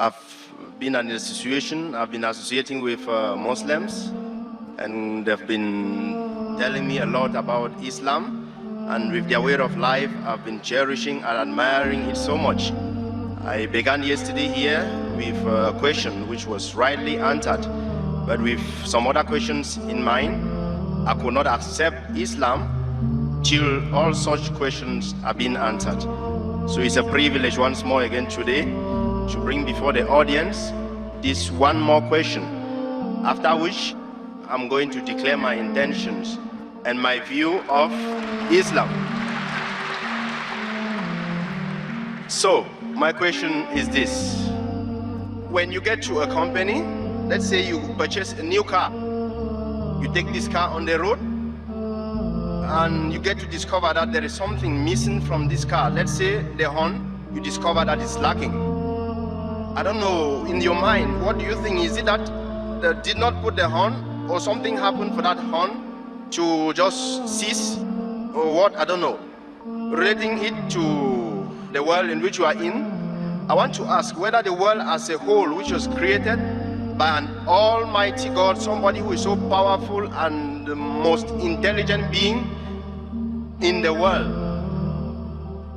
I've been in a situation, I've been associating with Muslims, and they've been telling me a lot about Islam, and with their way of life, I've been cherishing and admiring it so much. I began yesterday here with a question which was rightly answered, but with some other questions in mind. I could not accept Islam till all such questions are being answered. So it's a privilege once more again today to bring before the audience this one more question, after which I'm going to declare my intentions and my view of Islam. So, my question is this. When you get to a company, let's say you purchase a new car, you take this car on the road, and you get to discover that there is something missing from this car. Let's say the horn, you discover that it's lacking. I don't know, in your mind, what do you think? Is it that they did not put the horn, or something happened for that horn to just cease, or what? I don't know. Relating it to the world in which you are in, I want to ask whether the world as a whole, which was created by an almighty God, somebody who is so powerful and the most intelligent being in the world.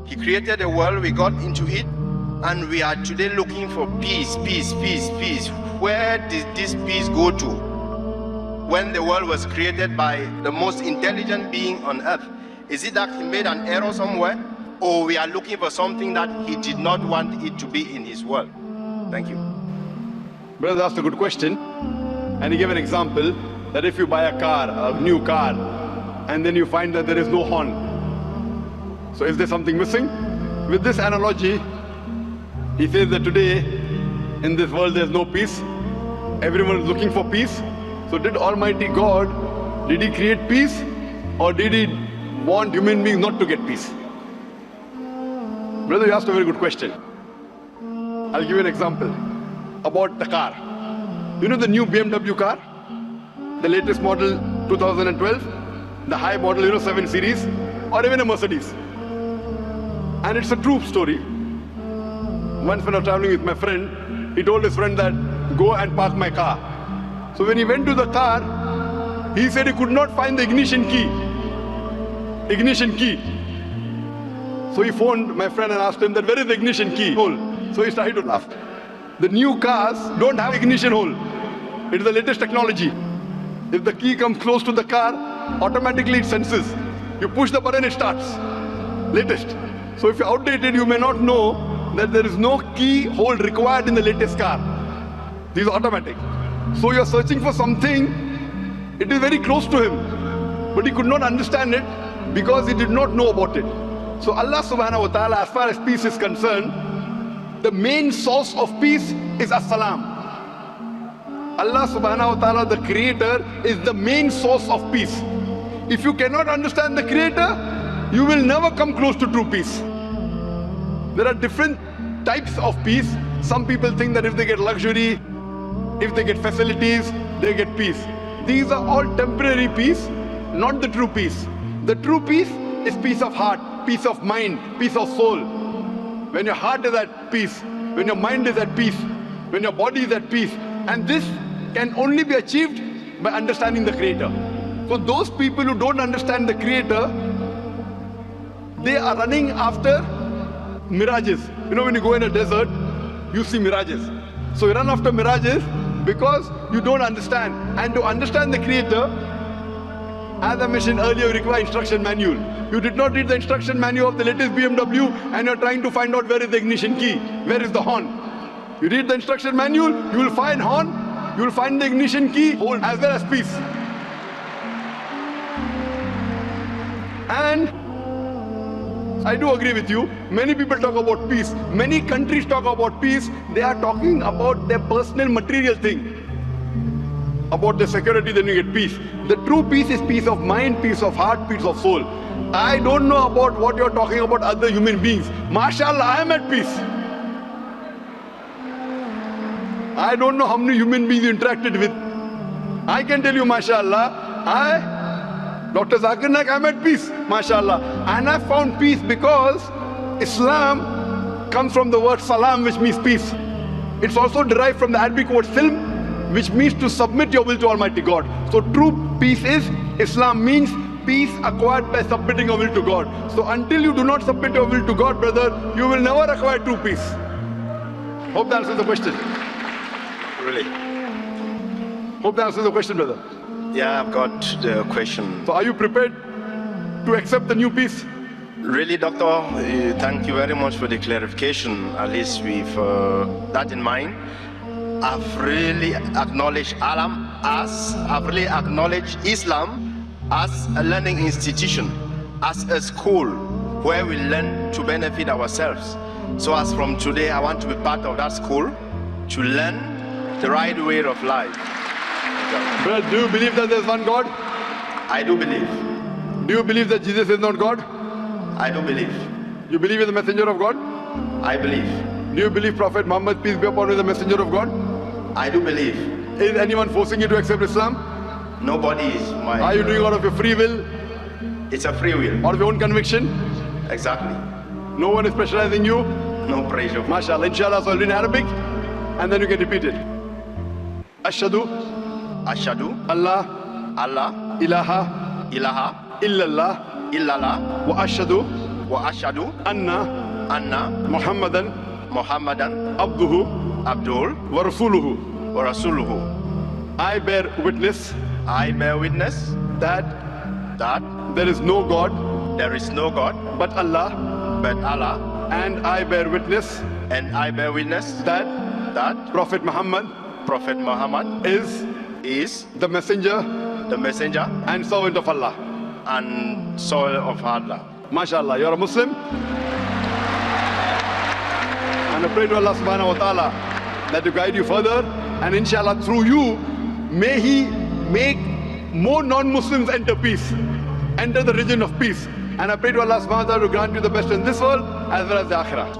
He created the world, we got into it, and we are today looking for peace, peace, peace, peace. Where did this peace go to? When the world was created by the most intelligent being on earth, is it that he made an error somewhere? Or we are looking for something that he did not want it to be in his world? Thank you. Brother asked a good question, and he gave an example that if you buy a car, a new car, and then you find that there is no horn. So is there something missing? With this analogy, he says that today in this world there is no peace. Everyone is looking for peace. So did Almighty God, did he create peace, or did he want human beings not to get peace? Brother, you asked a very good question. I'll give you an example about the car. You know the new BMW car? The latest model 2012? The high model, 7 Series? Or even a Mercedes? And it's a true story. Once when I was traveling with my friend, he told his friend that, go and park my car. So when he went to the car, he said he could not find the ignition key. Ignition key. So he phoned my friend and asked him that, where is the ignition key hole? So he started to laugh. The new cars don't have ignition hole. It is the latest technology. If the key comes close to the car, automatically it senses. You push the button, it starts. Latest. So if you're outdated, you may not know that there is no key hole required in the latest car. These are automatic. So you're searching for something, it is very close to him, but he could not understand it because he did not know about it. So Allah subhanahu wa ta'ala, as far as peace is concerned, the main source of peace is as-salam. Allah subhanahu wa ta'ala, the creator, is the main source of peace. If you cannot understand the creator, you will never come close to true peace. There are different types of peace. Some people think that if they get luxury, if they get facilities, they get peace. These are all temporary peace, not the true peace. The true peace is peace of heart, peace of mind, peace of soul. When your heart is at peace, when your mind is at peace, when your body is at peace. And this can only be achieved by understanding the Creator. So those people who don't understand the Creator, they are running after mirages. When you go in a desert, you see mirages. So you run after mirages because you don't understand. And to understand the Creator, as I mentioned earlier, you require instruction manual. You did not read the instruction manual of the latest BMW and you're trying to find out where is the ignition key, where is the horn. You read the instruction manual, you will find horn, you will find the ignition key, hold as well as peace. And I do agree with you, many people talk about peace, many countries talk about peace, they are talking about their personal material thing. About the security, then you get peace. The true peace is peace of mind, peace of heart, peace of soul. I don't know about what you're talking about other human beings. MashaAllah, I am at peace. I don't know how many human beings you interacted with. I can tell you, MashaAllah, Dr. Zakir Naik, I'm at peace, MashaAllah. And I found peace because Islam comes from the word salam, which means peace. It's also derived from the Arabic word silm, which means to submit your will to Almighty God. So true peace is, Islam means peace acquired by submitting your will to God. So until you do not submit your will to God, brother, you will never acquire true peace. Hope that answers the question. Really? Hope that answers the question, brother. Yeah, I've got the question. So are you prepared to accept the new peace? Really, Doctor, thank you very much for the clarification. At least with that in mind, I've really acknowledged I've really acknowledged Islam as a learning institution, as a school where we learn to benefit ourselves. So as from today, I want to be part of that school to learn the right way of life. Brother, do you believe that there's one God? I do believe. Do you believe that Jesus is not God? I do believe. You believe in the messenger of God? I believe. Do you believe Prophet Muhammad, peace be upon him, is the messenger of God? I do believe. Is anyone forcing you to accept Islam? Nobody is. Are you doing it out of your free will? It's a free will. Out of your own conviction? Exactly. No one is pressurizing you? No pressure. MashaAllah. Inshallah, so I'll do in Arabic and then you can repeat it. Ashhadu Ashhadu Allah Allah ilaha ilaha illallah illallah wa ashhadu wa ashhadu anna Muhammadan abduhu Abdul wa rasuluhu. wa rasuluhu. I bear witness I bear witness that that there is no God there is no God but Allah, but Allah, and I bear witness and I bear witness that that Prophet Muhammad Prophet Muhammad is the messenger and servant of Allah. and soul of Allah. MashaAllah, you're a Muslim. And I pray to Allah subhanahu wa ta'ala that to guide you further, and inshallah through you, may He make more non-Muslims enter peace, enter the region of peace. And I pray to Allah subhanahu wa ta'ala to grant you the best in this world as well as the akhirah.